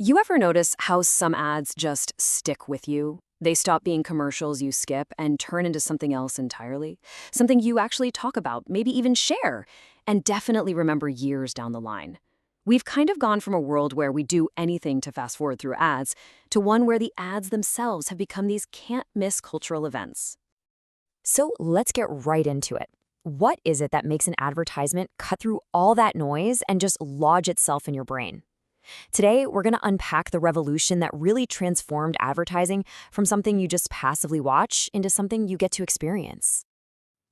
You ever notice how some ads just stick with you? They stop being commercials you skip and turn into something else entirely. Something you actually talk about, maybe even share, and definitely remember years down the line. We've kind of gone from a world where we do anything to fast forward through ads to one where the ads themselves have become these can't-miss cultural events. So let's get right into it. What is it that makes an advertisement cut through all that noise and just lodge itself in your brain? Today, we're going to unpack the revolution that really transformed advertising from something you just passively watch into something you get to experience.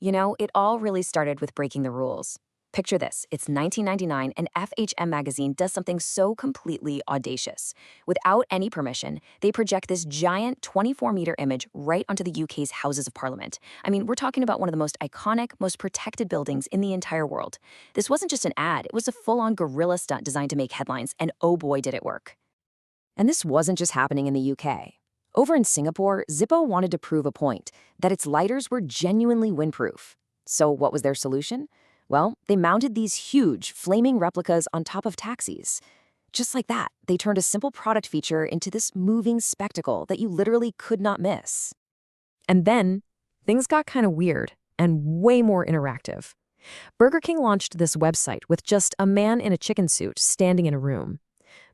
You know, it all really started with breaking the rules. Picture this, it's 1999 and FHM magazine does something so completely audacious. Without any permission, they project this giant 24-meter image right onto the UK's Houses of Parliament. I mean, we're talking about one of the most iconic, most protected buildings in the entire world. This wasn't just an ad, it was a full-on guerrilla stunt designed to make headlines, and oh boy did it work. And this wasn't just happening in the UK. Over in Singapore, Zippo wanted to prove a point, that its lighters were genuinely windproof. So what was their solution? Well, they mounted these huge, flaming replicas on top of taxis. Just like that, they turned a simple product feature into this moving spectacle that you literally could not miss. And then, things got kind of weird and way more interactive. Burger King launched this website with just a man in a chicken suit standing in a room.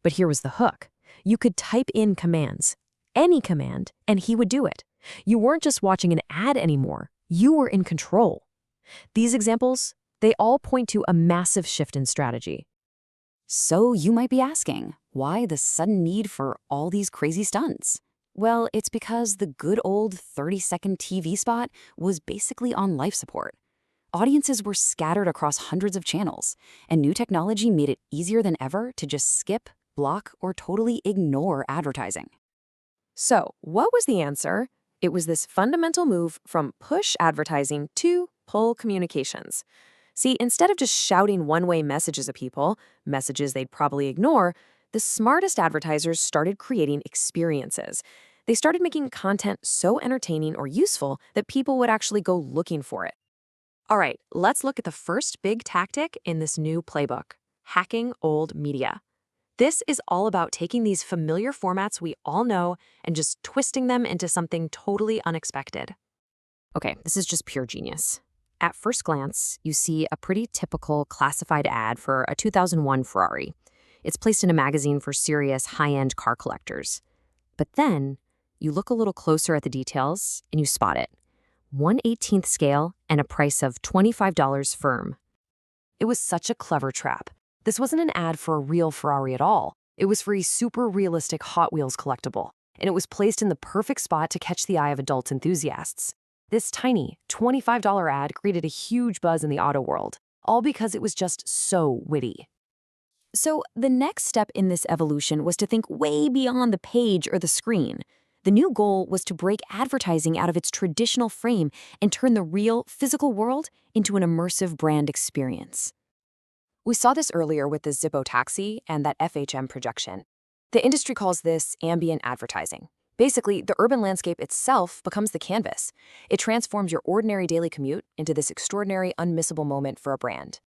But here was the hook. You could type in commands, any command, and he would do it. You weren't just watching an ad anymore. You were in control. These examples, they all point to a massive shift in strategy. So you might be asking, why the sudden need for all these crazy stunts? Well, it's because the good old 30-second TV spot was basically on life support. Audiences were scattered across hundreds of channels, and new technology made it easier than ever to just skip, block, or totally ignore advertising. So, what was the answer? It was this fundamental move from push advertising to pull communications. See, instead of just shouting one-way messages at people, messages they'd probably ignore, the smartest advertisers started creating experiences. They started making content so entertaining or useful that people would actually go looking for it. All right, let's look at the first big tactic in this new playbook, hacking old media. This is all about taking these familiar formats we all know and just twisting them into something totally unexpected. Okay, this is just pure genius. At first glance, you see a pretty typical classified ad for a 2001 Ferrari. It's placed in a magazine for serious high-end car collectors. But then, you look a little closer at the details and you spot it. 1/18th scale and a price of $25 firm. It was such a clever trap. This wasn't an ad for a real Ferrari at all. It was for a super realistic Hot Wheels collectible, and it was placed in the perfect spot to catch the eye of adult enthusiasts. This tiny, $25 ad created a huge buzz in the auto world, all because it was just so witty. So the next step in this evolution was to think way beyond the page or the screen. The new goal was to break advertising out of its traditional frame and turn the real, physical world into an immersive brand experience. We saw this earlier with the Zippo taxi and that FHM projection. The industry calls this ambient advertising. Basically, the urban landscape itself becomes the canvas. It transforms your ordinary daily commute into this extraordinary, unmissable moment for a brand.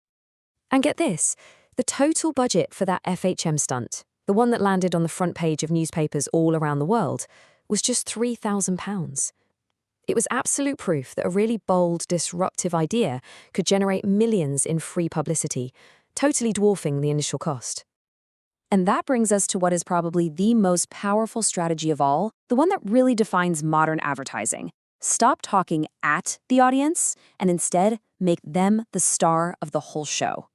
And get this, the total budget for that FHM stunt, the one that landed on the front page of newspapers all around the world, was just £3,000. It was absolute proof that a really bold, disruptive idea could generate millions in free publicity, totally dwarfing the initial cost. And that brings us to what is probably the most powerful strategy of all, the one that really defines modern advertising. Stop talking at the audience and instead make them the star of the whole show.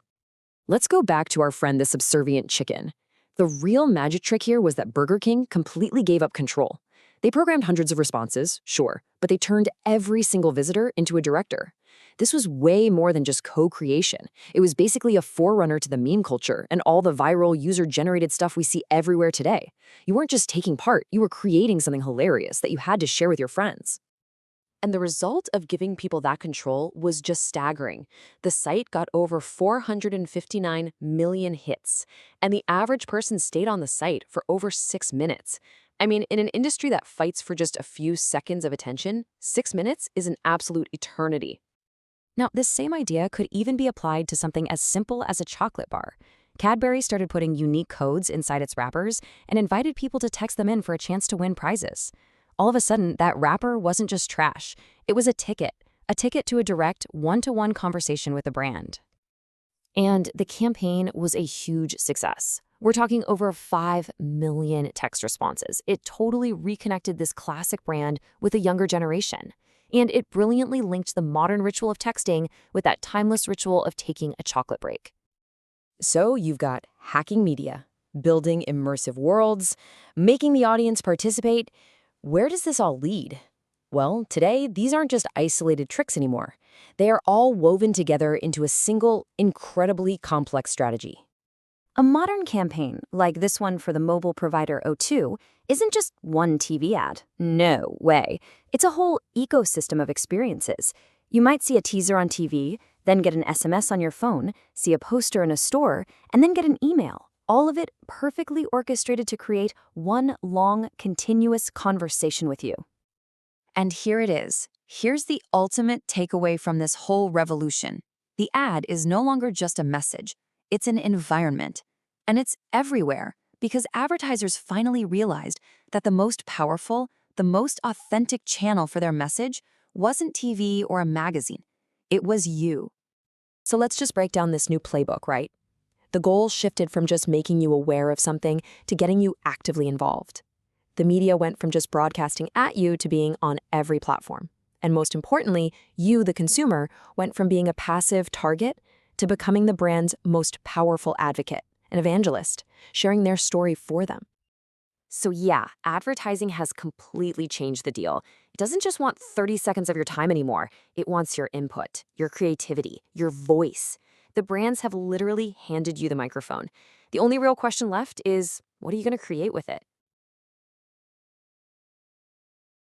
Let's go back to our friend the Subservient Chicken. The real magic trick here was that Burger King completely gave up control. They programmed hundreds of responses, sure, but they turned every single visitor into a director. This was way more than just co-creation. It was basically a forerunner to the meme culture and all the viral user-generated stuff we see everywhere today. You weren't just taking part, you were creating something hilarious that you had to share with your friends. And the result of giving people that control was just staggering. The site got over 459 million hits, and the average person stayed on the site for over 6 minutes. I mean, in an industry that fights for just a few seconds of attention, 6 minutes is an absolute eternity. Now, this same idea could even be applied to something as simple as a chocolate bar. Cadbury started putting unique codes inside its wrappers and invited people to text them in for a chance to win prizes. All of a sudden, that wrapper wasn't just trash. It was a ticket to a direct one-to-one conversation with the brand. And the campaign was a huge success. We're talking over 5 million text responses. It totally reconnected this classic brand with a younger generation. And it brilliantly linked the modern ritual of texting with that timeless ritual of taking a chocolate break. So you've got hacking media, building immersive worlds, making the audience participate. Where does this all lead? Well, today, these aren't just isolated tricks anymore. They are all woven together into a single, incredibly complex strategy. A modern campaign, like this one for the mobile provider O2, isn't just one TV ad. No way. It's a whole ecosystem of experiences. You might see a teaser on TV, then get an SMS on your phone, see a poster in a store, and then get an email. All of it perfectly orchestrated to create one long, continuous conversation with you. And here it is. Here's the ultimate takeaway from this whole revolution. The ad is no longer just a message. It's an environment. And it's everywhere because advertisers finally realized that the most powerful, the most authentic channel for their message wasn't TV or a magazine. It was you. So let's just break down this new playbook, right? The goal shifted from just making you aware of something to getting you actively involved. The media went from just broadcasting at you to being on every platform. And most importantly, you, the consumer, went from being a passive target to becoming the brand's most powerful advocate, an evangelist, sharing their story for them. So yeah, advertising has completely changed the deal. It doesn't just want 30 seconds of your time anymore. It wants your input, your creativity, your voice. The brands have literally handed you the microphone. The only real question left is, what are you going to create with it?